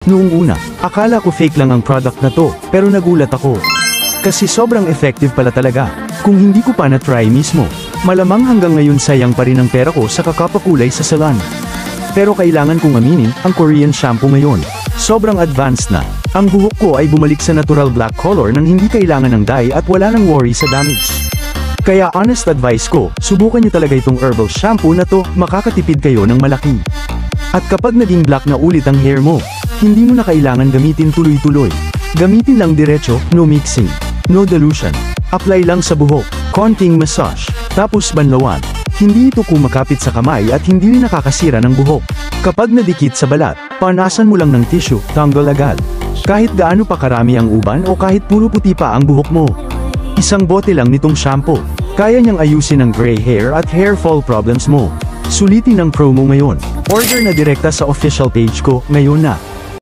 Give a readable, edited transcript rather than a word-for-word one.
Noong una, akala ko fake lang ang product na to, pero nagulat ako. Kasi sobrang effective pala talaga. Kung hindi ko pa na-try mismo, malamang hanggang ngayon sayang pa rin ang pera ko sa kakapakulay sa salon. Pero kailangan kong aminin, ang Korean shampoo ngayon, sobrang advanced na. Ang buhok ko ay bumalik sa natural black color nang hindi kailangan ng dye at wala nang worry sa damage. Kaya honest advice ko, subukan niyo talaga itong herbal shampoo na to, makakatipid kayo ng malaki. At kapag naging black na ulit ang hair mo, hindi mo na kailangan gamitin tuloy-tuloy. Gamitin lang diretso, no mixing, no dilution. Apply lang sa buhok, konting massage, tapos banlawan. Hindi ito kumakapit sa kamay at hindi rin nakakasira ng buhok. Kapag nadikit sa balat, panasan mo lang ng tissue, tanggal agad. Kahit gaano pa karami ang uban o kahit puro puti pa ang buhok mo. Isang bote lang nitong shampoo, kaya niyang ayusin ang gray hair at hair fall problems mo. Sulitin ang promo ngayon. Order na direkta sa official page ko, ngayon na.